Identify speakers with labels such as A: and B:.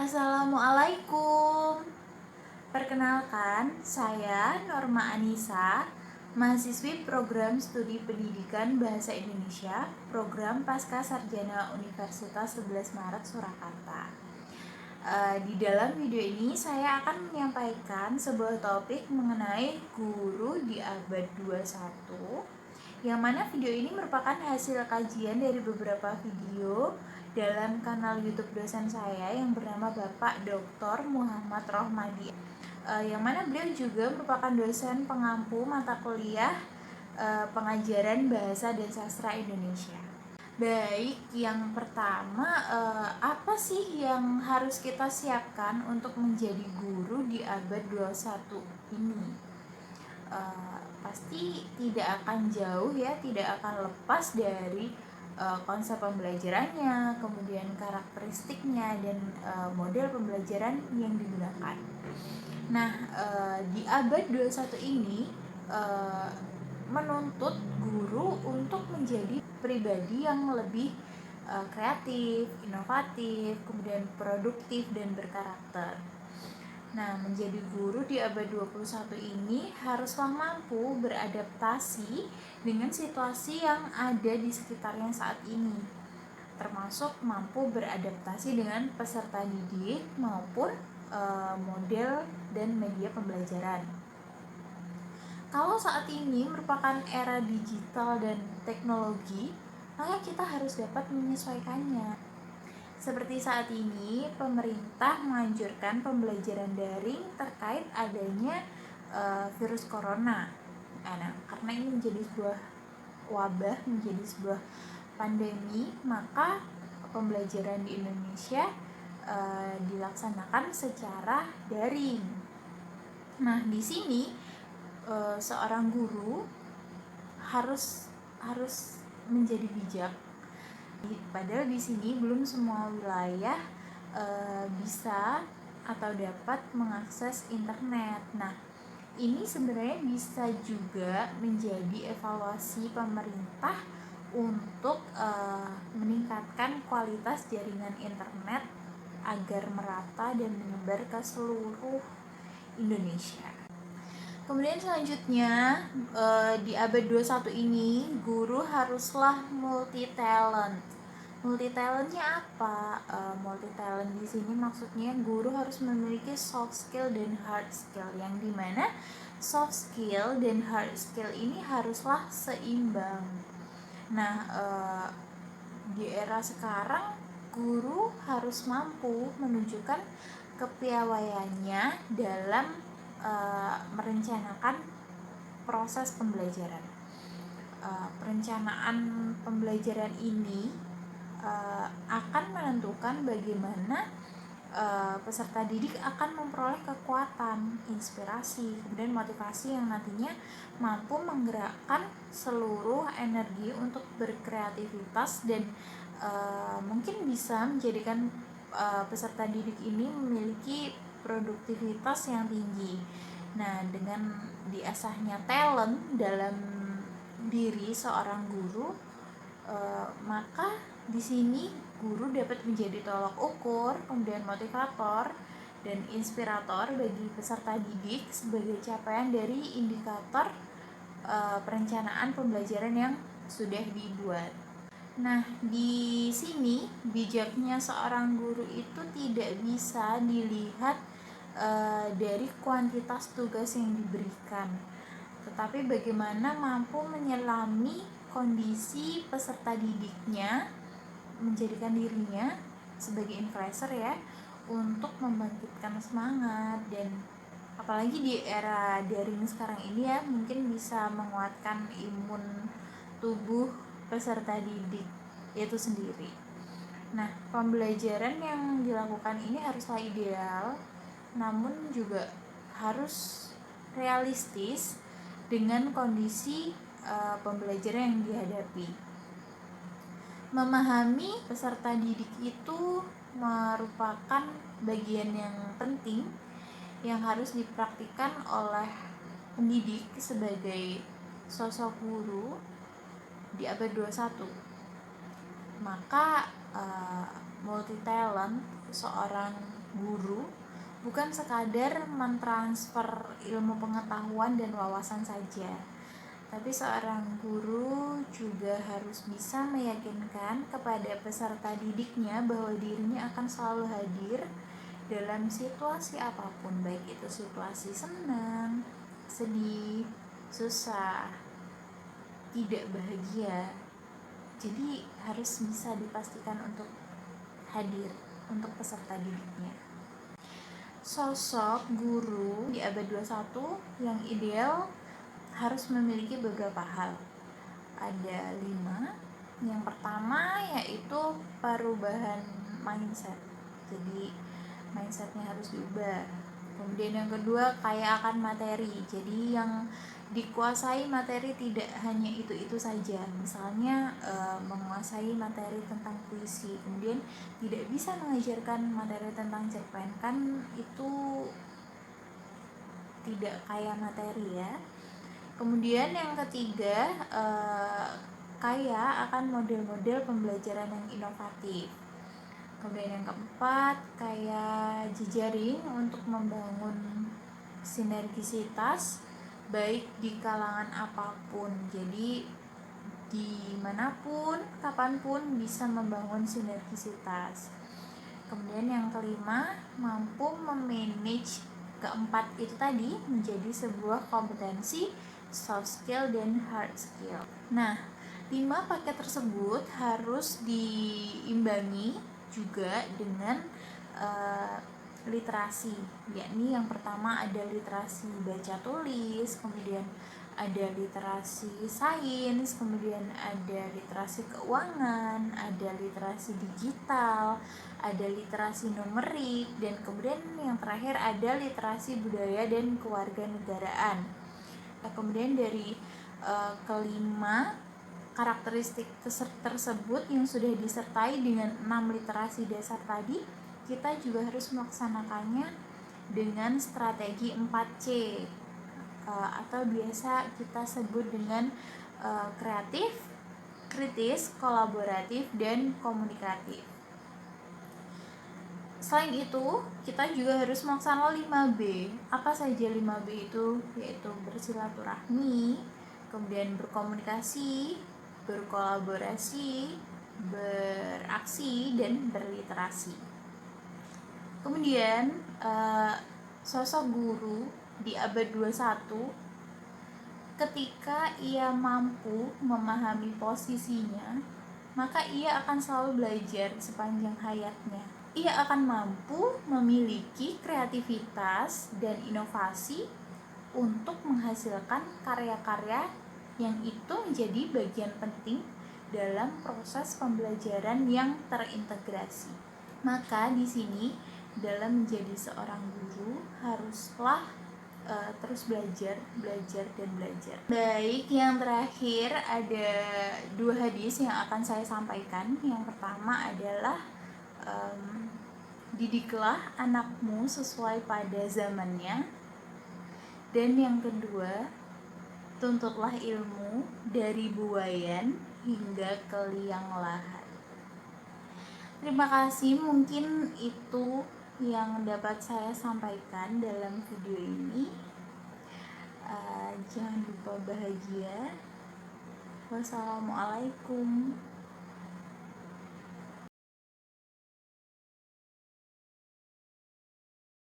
A: Assalamualaikum. Perkenalkan, saya Norma Anissa, mahasiswi program studi pendidikan Bahasa Indonesia, program Pasca Sarjana Universitas 11 Maret Surakarta. Di dalam video ini saya akan menyampaikan sebuah topik mengenai guru di abad 21, yang mana video ini merupakan hasil kajian dari beberapa video dalam kanal YouTube dosen saya yang bernama Bapak Dr. Muhammad Rohmadi, yang mana beliau juga merupakan dosen pengampu mata kuliah pengajaran bahasa dan sastra Indonesia. Baik, yang pertama, apa sih yang harus kita siapkan untuk menjadi guru di abad 21 ini? Pasti tidak akan jauh ya, tidak akan lepas dari konsep pembelajarannya, kemudian karakteristiknya, dan model pembelajaran yang digunakan. Nah, di abad 21 ini menuntut guru untuk menjadi pribadi yang lebih kreatif, inovatif, kemudian produktif dan berkarakter. Nah, menjadi guru di abad 21 ini haruslah mampu beradaptasi dengan situasi yang ada di sekitarnya saat ini, termasuk mampu beradaptasi dengan peserta didik maupun model dan media pembelajaran. Kalau saat ini merupakan era digital dan teknologi, maka kita harus dapat menyesuaikannya. Seperti saat ini, pemerintah menganjurkan pembelajaran daring terkait adanya virus corona. Nah, karena ini menjadi sebuah wabah, menjadi sebuah pandemi, maka pembelajaran di Indonesia dilaksanakan secara daring. Nah, di sini seorang guru harus menjadi bijak. Padahal di sini belum semua wilayah bisa atau dapat mengakses internet. Nah, ini sebenarnya bisa juga menjadi evaluasi pemerintah untuk meningkatkan kualitas jaringan internet agar merata dan menyebar ke seluruh Indonesia. Kemudian selanjutnya, di abad 21 ini guru haruslah multi talent. Multi talentnya apa? Multi talent di sini maksudnya guru harus memiliki soft skill dan hard skill, yang dimana soft skill dan hard skill ini haruslah seimbang. Nah, di era sekarang guru harus mampu menunjukkan kepiawaiannya dalam merencanakan proses pembelajaran. Perencanaan pembelajaran ini akan menentukan bagaimana peserta didik akan memperoleh kekuatan, inspirasi, kemudian motivasi yang nantinya mampu menggerakkan seluruh energi untuk berkreativitas dan mungkin bisa menjadikan peserta didik ini memiliki produktivitas yang tinggi. Nah, dengan diasahnya talent dalam diri seorang guru, maka di sini guru dapat menjadi tolak ukur, kemudian motivator dan inspirator bagi peserta didik sebagai capaian dari indikator perencanaan pembelajaran yang sudah dibuat. Nah, di sini bijaknya seorang guru itu tidak bisa dilihat dari kuantitas tugas yang diberikan, tetapi bagaimana mampu menyelami kondisi peserta didiknya, menjadikan dirinya sebagai influencer ya, untuk membangkitkan semangat, dan apalagi di era daring sekarang ini ya, mungkin bisa menguatkan imun tubuh peserta didik itu sendiri. Nah, pembelajaran yang dilakukan ini haruslah ideal, namun juga harus realistis dengan kondisi pembelajaran yang dihadapi. Memahami peserta didik itu merupakan bagian yang penting yang harus dipraktikkan oleh pendidik sebagai sosok guru di abad 21. Maka multi talent seorang guru bukan sekadar mentransfer ilmu pengetahuan dan wawasan saja, tapi seorang guru juga harus bisa meyakinkan kepada peserta didiknya bahwa dirinya akan selalu hadir dalam situasi apapun, baik itu situasi senang, sedih, susah, tidak bahagia. Jadi harus bisa dipastikan untuk hadir untuk peserta didiknya. Sosok guru di abad 21 yang ideal harus memiliki beberapa hal. Ada 5. Yang pertama yaitu perubahan mindset. Jadi mindsetnya harus diubah. Kemudian yang kedua, kaya akan materi. Jadi yang dikuasai materi tidak hanya itu saja. Misalnya menguasai materi tentang puisi, kemudian tidak bisa mengajarkan materi tentang cerpen, kan itu tidak kaya materi ya. Kemudian yang ketiga, kaya akan model-model pembelajaran yang inovatif. Kemudian yang keempat, kayak jejaring untuk membangun sinergisitas baik di kalangan apapun. Jadi dimanapun, kapanpun bisa membangun sinergisitas. Kemudian yang kelima, mampu memanage keempat itu tadi menjadi sebuah kompetensi soft skill dan hard skill. Nah, 5 paket tersebut harus diimbangi juga dengan literasi, yakni yang pertama ada literasi baca tulis, kemudian ada literasi sains, kemudian ada literasi keuangan, ada literasi digital, ada literasi numerik, dan kemudian yang terakhir ada literasi budaya dan kewarganegaraan. Nah, kemudian dari kelima karakteristik tersebut yang sudah disertai dengan 6 literasi dasar tadi, kita juga harus melaksanakannya dengan strategi 4C atau biasa kita sebut dengan kreatif, kritis, kolaboratif, dan komunikatif. Selain itu, kita juga harus melaksanakan 5B. Apa saja 5B itu? Yaitu bersilaturahmi, kemudian berkomunikasi, berkolaborasi, beraksi, dan berliterasi. Kemudian sosok guru di abad 21 ketika ia mampu memahami posisinya, maka ia akan selalu belajar sepanjang hayatnya. Ia akan mampu memiliki kreativitas dan inovasi untuk menghasilkan karya-karya yang itu menjadi bagian penting dalam proses pembelajaran yang terintegrasi. Maka di sini dalam menjadi seorang guru haruslah terus belajar. Baik, yang terakhir ada 2 hadis yang akan saya sampaikan. Yang pertama adalah didiklah anakmu sesuai pada zamannya. Dan yang kedua, tuntutlah ilmu dari buayan hingga ke liang lahat. Terima kasih, mungkin itu yang dapat saya sampaikan dalam video ini. Jangan lupa bahagia. Wassalamualaikum.